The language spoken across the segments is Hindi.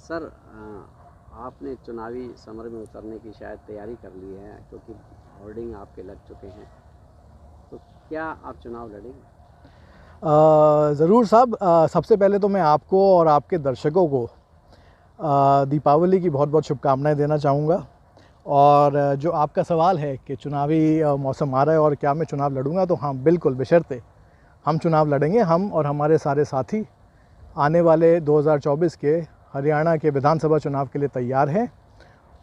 सर आपने चुनावी समर में उतरने की शायद तैयारी कर ली है क्योंकि होर्डिंग आपके लग चुके हैं, तो क्या आप चुनाव लड़ेंगे? ज़रूर साहब। सबसे पहले तो मैं आपको और आपके दर्शकों को दीपावली की बहुत बहुत शुभकामनाएं देना चाहूँगा। और जो आपका सवाल है कि चुनावी मौसम आ रहा है और क्या मैं चुनाव लड़ूंगा, तो हाँ बिल्कुल बशर्ते हम चुनाव लड़ेंगे। हम और हमारे सारे साथी आने वाले 2024 के हरियाणा के विधानसभा चुनाव के लिए तैयार हैं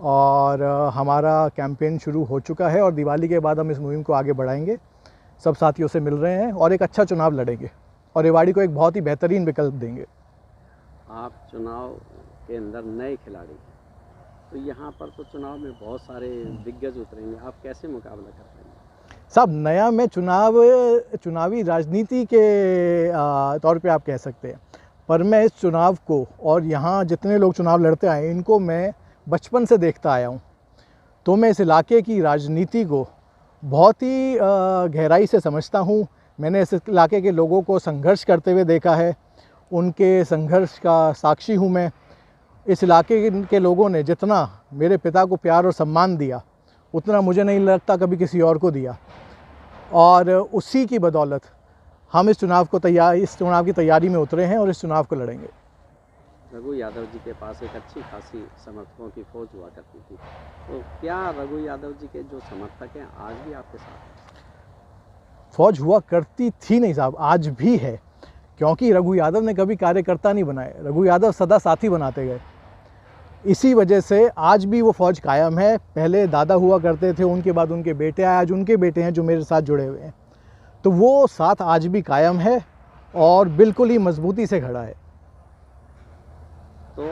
और हमारा कैंपेन शुरू हो चुका है और दिवाली के बाद हम इस मुहिम को आगे बढ़ाएंगे। सब साथियों से मिल रहे हैं और एक अच्छा चुनाव लड़ेंगे और रेवाड़ी को एक बहुत ही बेहतरीन विकल्प देंगे। आप चुनाव के अंदर नए खिलाड़ी हैं, तो यहाँ पर तो चुनाव में बहुत सारे दिग्गज उतरेंगे, आप कैसे मुकाबला कर पाएंगे? साहब, नया मैं चुनावी राजनीति के तौर पे आप कह सकते हैं, पर मैं इस चुनाव को और यहाँ जितने लोग चुनाव लड़ते आए इनको मैं बचपन से देखता आया हूँ। तो मैं इस इलाके की राजनीति को बहुत ही गहराई से समझता हूँ। मैंने इस इलाके के लोगों को संघर्ष करते हुए देखा है, उनके संघर्ष का साक्षी हूँ मैं। इस इलाके के लोगों ने जितना मेरे पिता को प्यार और सम्मान दिया, उतना मुझे नहीं लगता कभी किसी और को दिया। और उसी की बदौलत हम इस चुनाव की तैयारी में उतरे हैं और इस चुनाव को लड़ेंगे। रघु यादव जी के पास एक अच्छी खासी समर्थकों की फौज हुआ करती थी, तो क्या रघु यादव जी के जो समर्थक हैं आज भी आपके साथ हैं? फौज हुआ करती थी नहीं साहब, आज भी है, क्योंकि रघु यादव ने कभी कार्यकर्ता नहीं बनाए, रघु यादव सदा साथी बनाते गए। इसी वजह से आज भी वो फौज कायम है। पहले दादा हुआ करते थे, उनके बाद उनके बेटे आए, आज उनके बेटे हैं जो मेरे साथ जुड़े हुए हैं। तो वो साथ आज भी कायम है और बिल्कुल ही मजबूती से खड़ा है। तो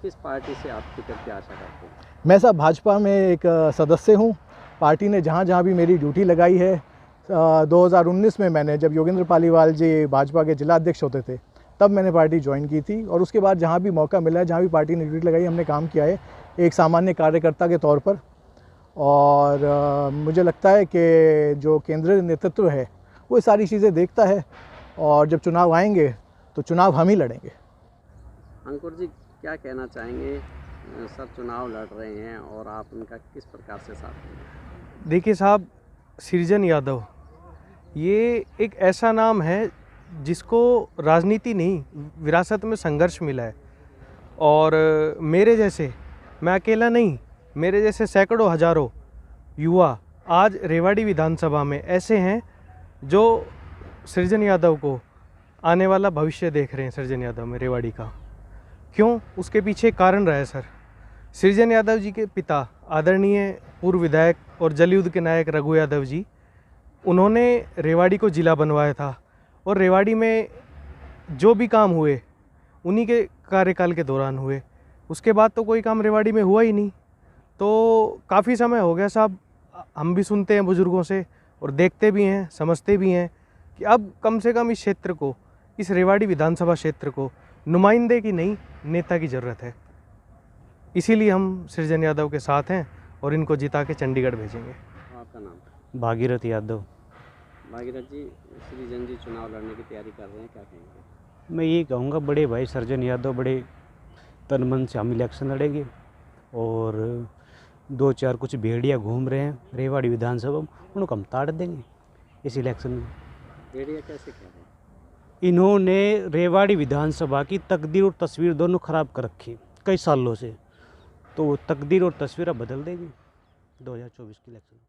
किस पार्टी से आप टिकट की आशा करते हैं? मैं साहब भाजपा में एक सदस्य हूँ। पार्टी ने जहाँ जहाँ भी मेरी ड्यूटी लगाई है, 2019 में मैंने, जब योगेंद्र पालीवाल जी भाजपा के जिला अध्यक्ष होते थे, तब मैंने पार्टी ज्वाइन की थी और उसके बाद जहाँ भी मौका मिला है, जहाँ भी पार्टी ने ड्यूटी लगाई, हमने काम किया है एक सामान्य कार्यकर्ता के तौर पर। और मुझे लगता है कि जो केंद्रीय नेतृत्व है वो सारी चीज़ें देखता है और जब चुनाव आएंगे तो चुनाव हम ही लड़ेंगे। अंकुर जी, क्या कहना चाहेंगे? सर चुनाव लड़ रहे हैं और आप उनका किस प्रकार से साथ देंगे? देखिए साहब, सृजन यादव ये एक ऐसा नाम है जिसको राजनीति नहीं, विरासत में संघर्ष मिला है। और मेरे जैसे, मैं अकेला नहीं, मेरे जैसे सैकड़ों हजारों युवा आज रेवाड़ी विधानसभा में ऐसे हैं जो सृजन यादव को आने वाला भविष्य देख रहे हैं। सृजन यादव में रेवाड़ी का क्यों, उसके पीछे कारण रहा है सर। सृजन यादव जी के पिता आदरणीय पूर्व विधायक और जलयुद्ध के नायक रघु यादव जी, उन्होंने रेवाड़ी को जिला बनवाया था और रेवाड़ी में जो भी काम हुए उन्हीं के कार्यकाल के दौरान हुए। उसके बाद तो कोई काम रेवाड़ी में हुआ ही नहीं। तो काफ़ी समय हो गया साहब, हम भी सुनते हैं बुज़ुर्गों से और देखते भी हैं, समझते भी हैं कि अब कम से कम इस क्षेत्र को, इस रेवाड़ी विधानसभा क्षेत्र को नुमाइंदे की नहीं, नेता की ज़रूरत है। इसीलिए हम सृजन यादव के साथ हैं और इनको जिता के चंडीगढ़ भेजेंगे। आपका नाम? भागीरथ यादव। भागीरथ जी, सृजन जी चुनाव लड़ने की तैयारी कर रहे हैं, क्या कहेंगे? मैं ये कहूँगा, बड़े भाई सृजन यादव बड़े तन मन से हम इलेक्शन लड़ेंगे और 2-4 कुछ भेड़िया घूम रहे हैं रेवाड़ी विधानसभा में, उनको हम ताड़ देंगे इस इलेक्शन में। भेड़िया कैसे कह रहे हैं? इन्होंने रेवाड़ी विधानसभा की तकदीर और तस्वीर दोनों खराब कर रखी कई सालों से, तो वो तकदीर और तस्वीर अब बदल देंगे 2024 के इलेक्शन में।